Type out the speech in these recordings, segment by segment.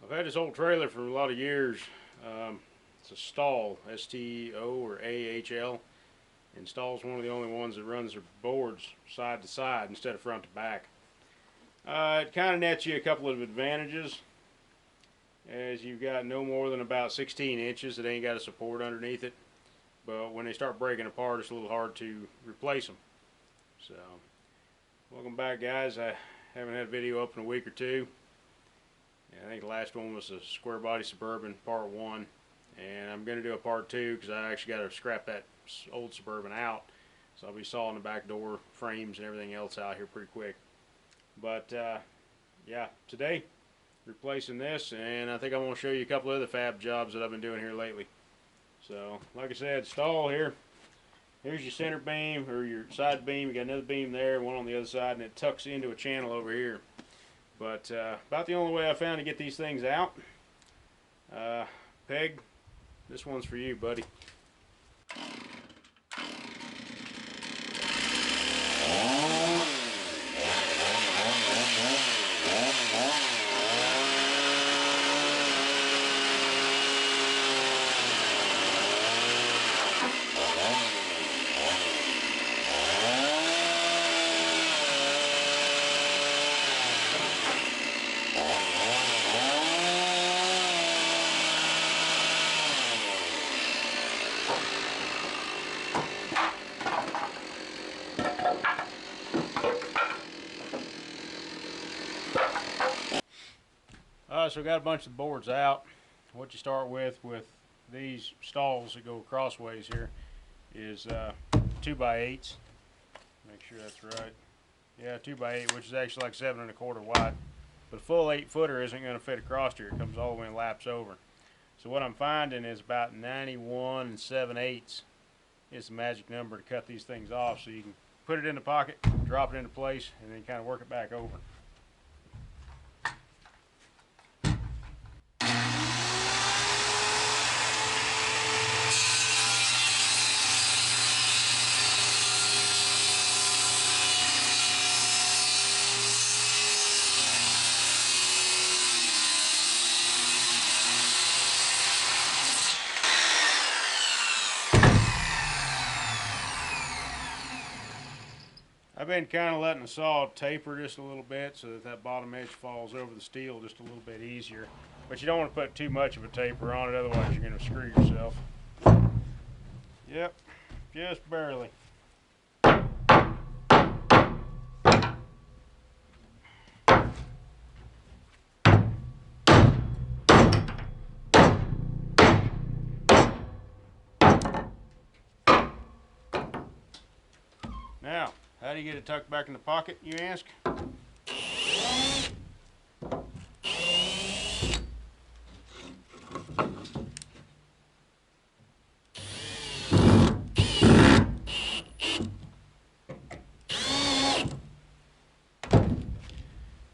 I've had this old trailer for a lot of years. It's a Stahl, S-T-O or A-H-L. And Stahl's one of the only ones that runs their boards side to side instead of front to back. It kind of nets you a couple of advantages, as you've got no more than about 16 inches that ain't got a support underneath it. But when they start breaking apart, it's a little hard to replace them. So, welcome back, guys. I haven't had a video up in a week or two. I think the last one was a square body Suburban part 1, and I'm going to do a part 2 because I actually got to scrap that old Suburban out. So I'll be sawing the back door frames and everything else out here pretty quick. But yeah, today replacing this, and I think I'm going to show you a couple other fab jobs that I've been doing here lately. So like I said, Stahl here. Here's your center beam or your side beam. You got another beam there, one on the other side, and it tucks into a channel over here. But about the only way I found to get these things out. Peg, this one's for you, buddy. So we got a bunch of boards out. What you start with these Stahls that go crossways here is 2x8s. Make sure that's right. Yeah, 2x8, which is actually like 7 1/4 wide. But a full 8-footer isn't going to fit across here. It comes all the way and laps over. So what I'm finding is about 91 7/8 is the magic number to cut these things off, so you can put it in the pocket, drop it into place, and then kind of work it back over. I've been kind of letting the saw taper just a little bit so that that bottom edge falls over the steel just a little bit easier. But you don't want to put too much of a taper on it, otherwise you're going to screw yourself. Yep, just barely. Now, how do you get it tucked back in the pocket, you ask?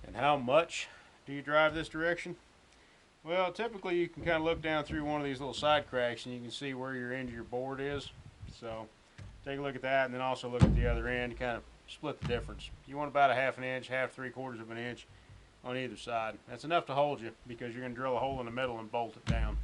And how much do you drive this direction? Well, typically you can kind of look down through one of these little side cracks and you can see where your end of your board is. So take a look at that, and then also look at the other end, kind of split the difference. You want about a 1/2 inch, 3/4 of an inch on either side. That's enough to hold you because you're going to drill a hole in the middle and bolt it down.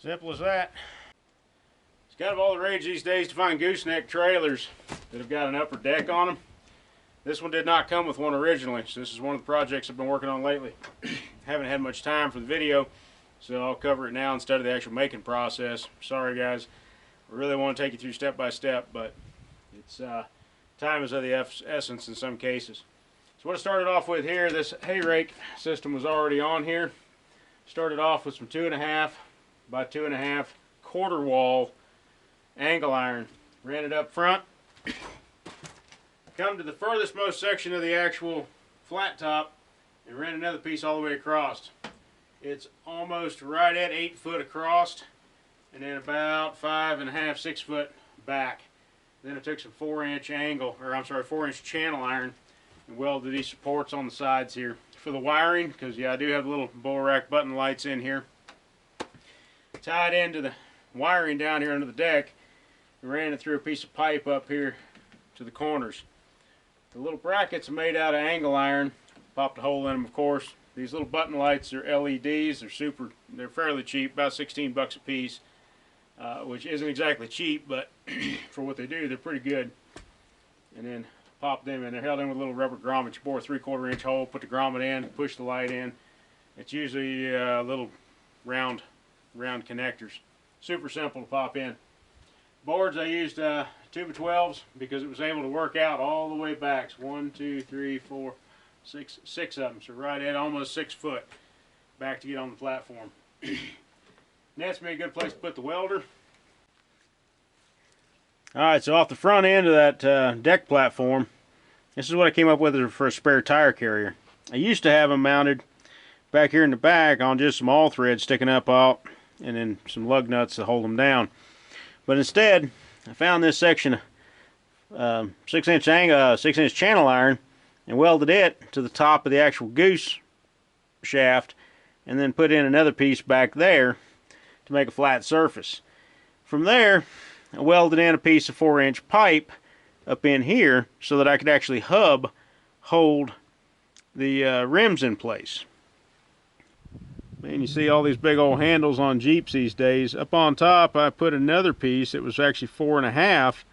Simple as that. It's kind of all the rage these days to find gooseneck trailers that have got an upper deck on them. This one did not come with one originally, so this is one of the projects I've been working on lately. Haven't had much time for the video, so I'll cover it now instead of the actual making process. Sorry guys, I really want to take you through step by step, but it's time is of the essence in some cases. So what I started off with here, this hay rake system was already on here. Started off with some 2.5 by 2.5 quarter wall angle iron. Ran it up front. Come to the furthest most section of the actual flat top and ran another piece all the way across. It's almost right at 8 foot across, and then about 5.5, 6 foot back. Then I took some 4-inch angle, or I'm sorry, 4-inch channel iron and welded these supports on the sides here for the wiring, because yeah, I do have little bull rack button lights in here. Tied into the wiring down here under the deck and ran it through a piece of pipe up here to the corners. The little brackets are made out of angle iron. Popped a hole in them, of course. These little button lights are LEDs. They're fairly cheap, about 16 bucks a piece, which isn't exactly cheap, but for what they do, they're pretty good. And then pop them in. They're held in with a little rubber grommet. You bore a 3/4 inch hole, put the grommet in, push the light in. It's usually little round connectors. Super simple to pop in. Boards, I used 2x12s because it was able to work out all the way back. So 1, 2, 3, 4, 6 of them. So right at almost 6 foot back to get on the platform. That's me a good place to put the welder. Alright, so off the front end of that deck platform, this is what I came up with for a spare tire carrier. I used to have them mounted back here in the back on just some all threads sticking up out, and then some lug nuts to hold them down. But instead, I found this section of 6-inch channel iron and welded it to the top of the actual goose shaft, and then put in another piece back there to make a flat surface. From there, I welded in a piece of 4-inch pipe up in here so that I could actually hold the rims in place. And you see all these big old handles on Jeeps these days. Up on top I put another piece. It was actually 4.5,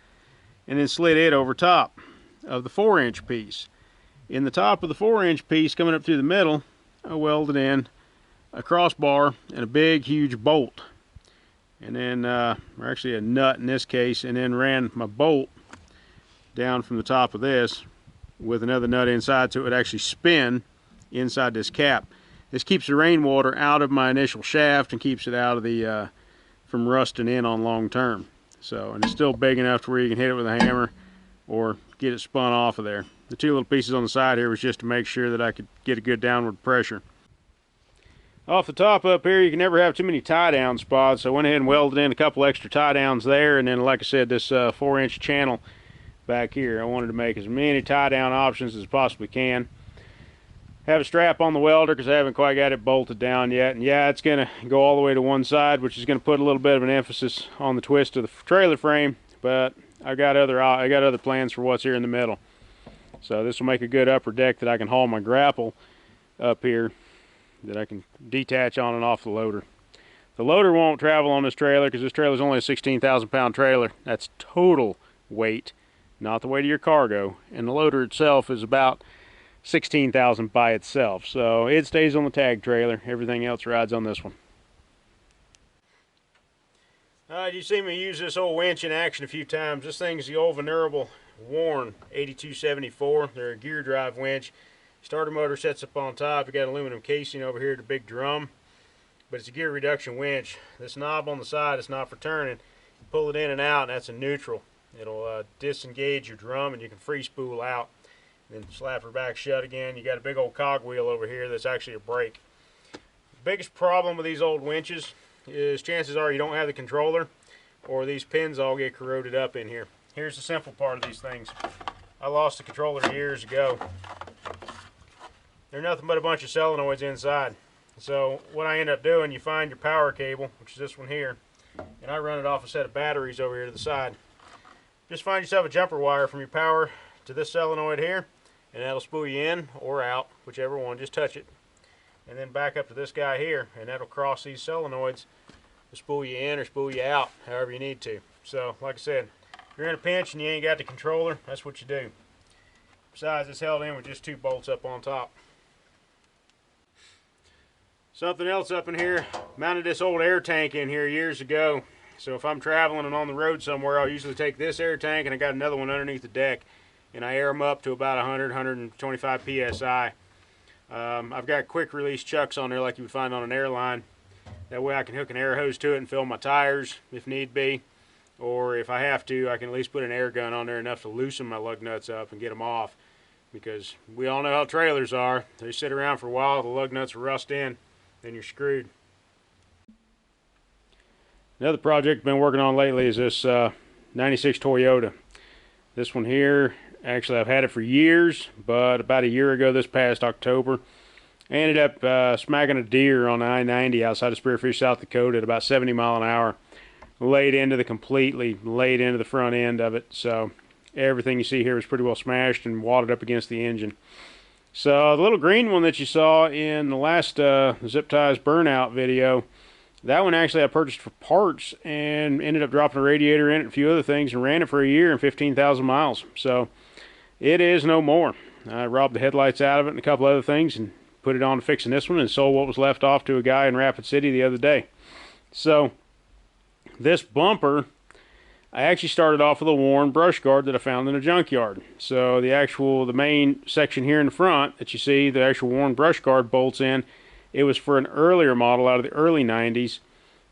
and then slid it over top of the 4-inch piece. In the top of the 4-inch piece, coming up through the middle, I welded in a crossbar and a big huge bolt, and then or actually a nut in this case, and then ran my bolt down from the top of this with another nut inside so it would actually spin inside this cap. This keeps the rainwater out of my initial shaft and keeps it out of the from rusting in on long term. So, and it's still big enough to where you can hit it with a hammer or get it spun off of there. The two little pieces on the side here was just to make sure that I could get a good downward pressure. Off the top up here, you can never have too many tie down spots, so I went ahead and welded in a couple extra tie downs there, and then like I said, this 4-inch channel back here. I wanted to make as many tie down options as I possibly can. Have a strap on the welder because I haven't quite got it bolted down yet, and yeah, it's going to go all the way to one side, which is going to put a little bit of an emphasis on the twist of the trailer frame, but I got other plans for what's here in the middle. So this will make a good upper deck that I can haul my grapple up here, that I can detach on and off the loader. The loader won't travel on this trailer because this trailer is only a 16,000 pound trailer. That's total weight, not the weight of your cargo, and the loader itself is about 16,000 by itself, so it stays on the tag trailer. Everything else rides on this one. You see me use this old winch in action a few times. This thing's the old venerable Warn 8274. They're a gear drive winch. Starter motor sets up on top. You got aluminum casing over here, the big drum, but it's a gear reduction winch. This knob on the side is not for turning. You pull it in and out, and that's a neutral. It'll disengage your drum, and you can free spool out. Then slap her back shut again. You got a big old cogwheel over here that's actually a brake. The biggest problem with these old winches is chances are you don't have the controller, or these pins all get corroded up in here. Here's the simple part of these things. I lost the controller years ago. They're nothing but a bunch of solenoids inside. So what I end up doing, you find your power cable, which is this one here, and I run it off a set of batteries over here to the side. Just find yourself a jumper wire from your power to this solenoid here, and that'll spool you in or out, whichever one. Just touch it, and then back up to this guy here, and that'll cross these solenoids to spool you in or spool you out, however you need to. So like I said, if you're in a pinch and you ain't got the controller, that's what you do. Besides, it's held in with just 2 bolts up on top. Something else up in here, mounted this old air tank in here years ago. So if I'm traveling and on the road somewhere, I'll usually take this air tank, and I got another one underneath the deck, and I air them up to about 100, 125 psi. I've got quick release chucks on there like you would find on an airline. That way I can hook an air hose to it and fill my tires if need be. Or if I have to, I can at least put an air gun on there enough to loosen my lug nuts up and get them off. Because we all know how trailers are. They sit around for a while, the lug nuts will rust in, then you're screwed. Another project I've been working on lately is this 96 Toyota. This one here, actually I've had it for years, but about a year ago this past October, I ended up smacking a deer on I-90 outside of Spearfish, South Dakota at about 70 miles an hour. Laid into the front end of it, so everything you see here was pretty well smashed and wadded up against the engine. So the little green one that you saw in the last zip ties burnout video, that one actually I purchased for parts and ended up dropping a radiator in it and a few other things and ran it for a year and 15,000 miles. So it is no more. I robbed the headlights out of it and a couple other things and put it on to fixing this one and sold what was left off to a guy in Rapid City the other day. So this bumper, I actually started off with a worn brush guard that I found in a junkyard. So the main section here in the front that you see, the actual worn brush guard bolts in, it was for an earlier model out of the early 90s,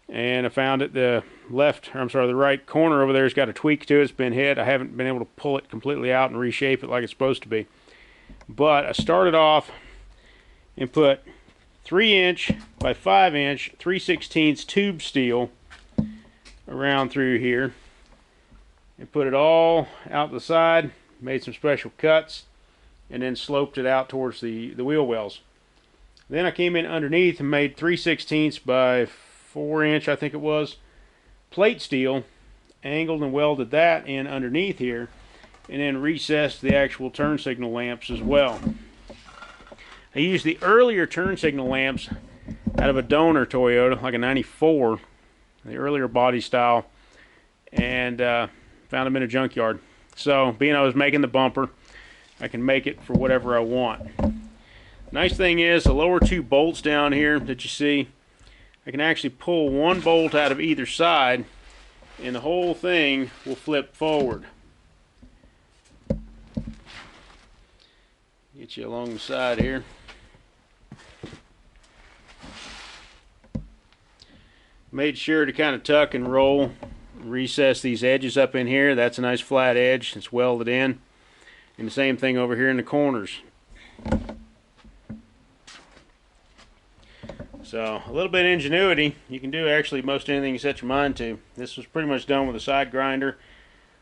and I found it the right corner over there has got a tweak to it. It's been hit. I haven't been able to pull it completely out and reshape it like it's supposed to be. But I started off and put 3" by 5" 3/16 tube steel around through here and put it all out the side, made some special cuts, and then sloped it out towards the wheel wells. Then I came in underneath and made 3/16 by 4" I think it was, plate steel, angled and welded that in underneath here, and then recessed the actual turn signal lamps as well. I used the earlier turn signal lamps out of a donor Toyota, like a 94, the earlier body style, and found them in a junkyard. So being I was making the bumper, I can make it for whatever I want. Nice thing is the lower two bolts down here that you see, I can actually pull one bolt out of either side and the whole thing will flip forward. Get you along the side here. Made sure to kind of tuck and roll, recess these edges up in here. That's a nice flat edge. It's welded in. And the same thing over here in the corners. So a little bit of ingenuity. You can do actually most anything you set your mind to. This was pretty much done with a side grinder,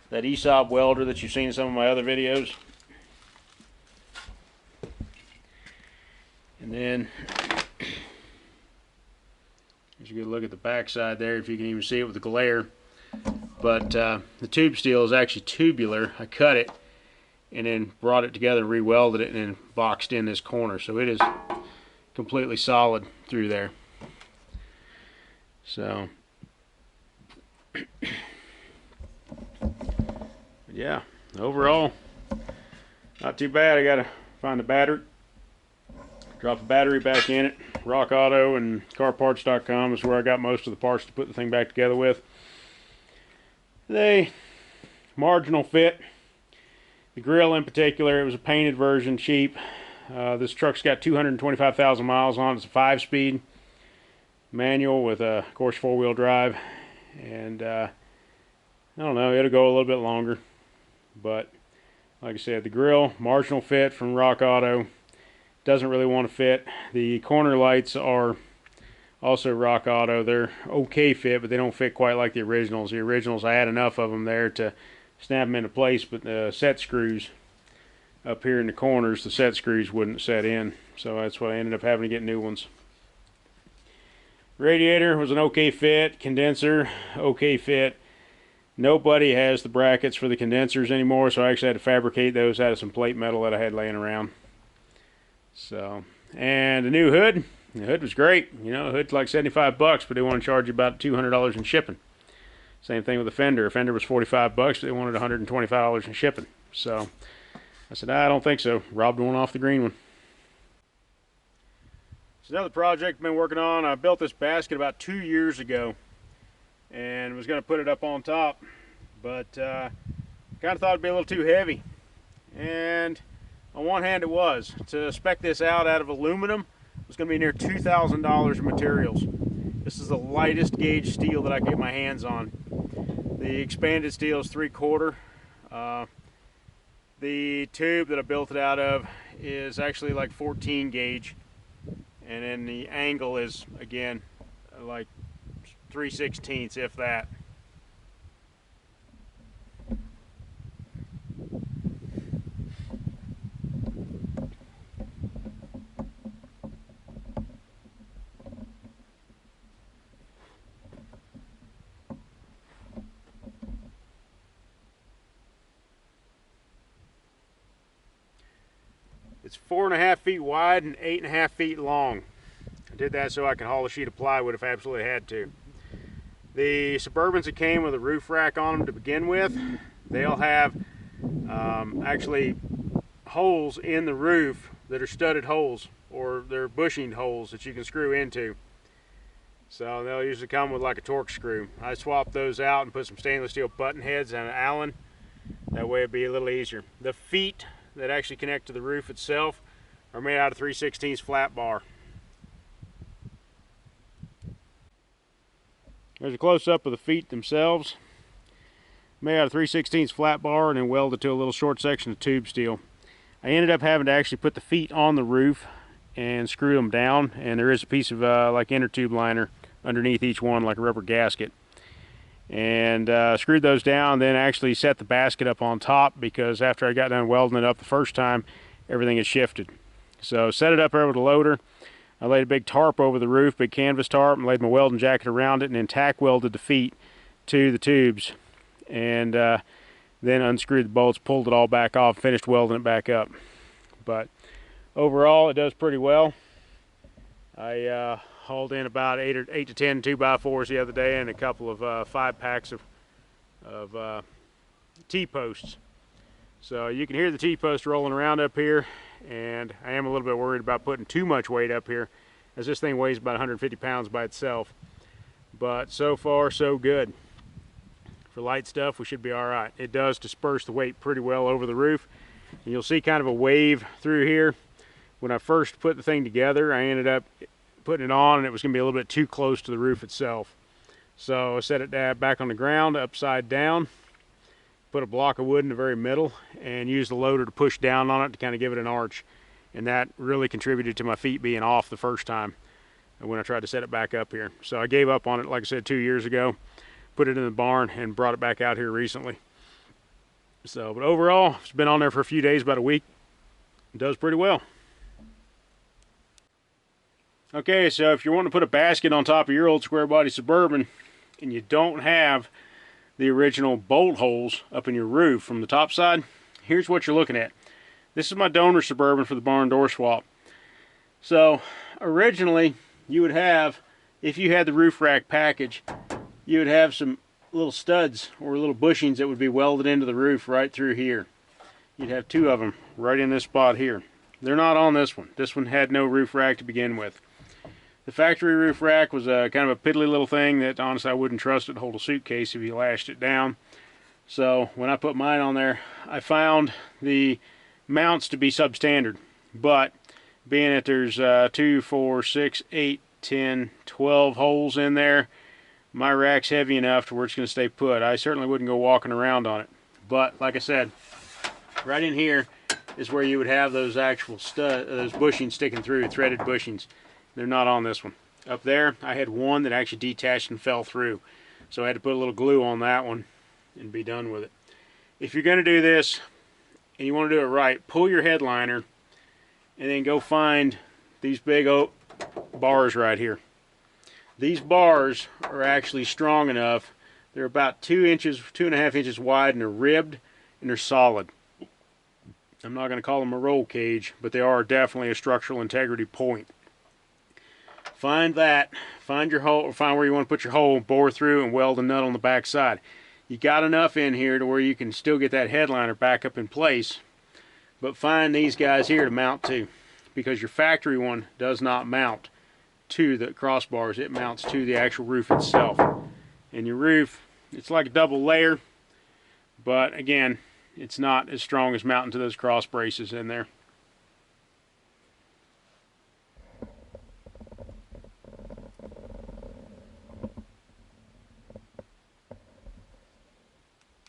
that ESOP welder that you've seen in some of my other videos. And then here's a good look at the back side there, if you can even see it with the glare. But the tube steel is actually tubular. I cut it and then brought it together, re-welded it, and then boxed in this corner. So it is completely solid through there. So yeah, overall not too bad. I gotta find the battery, drop the battery back in it. Rock Auto and carparts.com is where I got most of the parts to put the thing back together with. They marginal fit. The grill in particular, it was a painted version, cheap. This truck's got 225,000 miles on it. It's a 5-speed manual with a, of course, 4-wheel drive. And I don't know, it'll go a little bit longer. But like I said, the grill, marginal fit from Rock Auto. Doesn't really want to fit. The corner lights are also Rock Auto. They're okay fit, but they don't fit quite like the originals. The originals, I had enough of them there to snap them into place, but the set screws up here in the corners, the set screws wouldn't set in, so that's why I ended up having to get new ones. Radiator was an okay fit. Condenser, okay fit. Nobody has the brackets for the condensers anymore, so I actually had to fabricate those out of some plate metal that I had laying around. So, and the new hood, the hood was great. You know, the hood's like 75 bucks, but they want to charge you about $200 in shipping. Same thing with the fender. A fender was 45 bucks, but they wanted $125 in shipping. So I said, I don't think so. Robbed one off the green one. It's another project I've been working on. I built this basket about 2 years ago and was going to put it up on top, but kind of thought it'd be a little too heavy. And on one hand it was. To spec this out of aluminum, it was going to be near $2,000 in materials. This is the lightest gauge steel that I can get my hands on. The expanded steel is 3/4. The tube that I built it out of is actually like 14 gauge, and then the angle is again like 3/16, if that. It's 4.5 feet wide and 8.5 feet long. I did that so I can haul a sheet of plywood if I absolutely had to. The Suburbans that came with a roof rack on them to begin with, they'll have actually holes in the roof that are studded holes, or they're bushing holes that you can screw into. So they'll usually come with like a Torx screw. I swapped those out and put some stainless steel button heads and an Allen. That way it'd be a little easier. The feet that actually connect to the roof itself are made out of 3/16 flat bar. There's a close-up of the feet themselves. Made out of 3/16 flat bar and then welded to a little short section of tube steel. I ended up having to actually put the feet on the roof and screw them down, and there is a piece of like inner tube liner underneath each one, like a rubber gasket. And screwed those down, then actually set the basket up on top, because after I got done welding it up the first time, everything had shifted. So set it up there with a loader. I laid a big tarp over the roof, big canvas tarp, and laid my welding jacket around it, and then tack welded the feet to the tubes, and then unscrewed the bolts, pulled it all back off, finished welding it back up. But overall it does pretty well. I hauled in about 8 to 10 2x4s the other day, and a couple of 5-packs of T-posts. So you can hear the T-post rolling around up here, and I am a little bit worried about putting too much weight up here, as this thing weighs about 150 pounds by itself. But so far so good. For light stuff we should be alright. It does disperse the weight pretty well over the roof, and you'll see kind of a wave through here. When I first put the thing together, I ended up putting it on and it was going to be a little bit too close to the roof itself. So I set it back on the ground upside down, put a block of wood in the very middle, and used the loader to push down on it to kind of give it an arch. And that really contributed to my feet being off the first time when I tried to set it back up here. So I gave up on it, like I said, 2 years ago, put it in the barn and brought it back out here recently. So, but overall, it's been on there for a few days, about a week. It does pretty well. Okay, so if you want to put a basket on top of your old square body Suburban and you don't have the original bolt holes up in your roof from the top side, here's what you're looking at. This is my donor Suburban for the barn door swap. So originally you would have, if you had the roof rack package, you would have some little studs or little bushings that would be welded into the roof right through here. You'd have 2 of them right in this spot here. They're not on this one. This one had no roof rack to begin with. The factory roof rack was a kind of a piddly little thing that honestly I wouldn't trust it to hold a suitcase if you lashed it down. So when I put mine on there, I found the mounts to be substandard, but being that there's 2, 4, 6, 8, 10, 12 holes in there, my rack's heavy enough to where it's going to stay put. I certainly wouldn't go walking around on it. But like I said, right in here is where you would have those actual those bushings sticking through, threaded bushings. They're not on this one. Up there, I had one that actually detached and fell through. So I had to put a little glue on that one and be done with it. If you're going to do this, and you want to do it right, pull your headliner and then go find these big oak bars right here. These bars are actually strong enough. They're about 2 inches, 2.5 inches wide, and they're ribbed and they're solid. I'm not going to call them a roll cage, but they are definitely a structural integrity point. Find that, find your hole, or find where you want to put your hole, bore through, and weld a nut on the back side. You got enough in here to where you can still get that headliner back up in place, but find these guys here to mount to, because your factory one does not mount to the crossbars. It mounts to the actual roof itself. And your roof, it's like a double layer, but again, it's not as strong as mounting to those cross braces in there.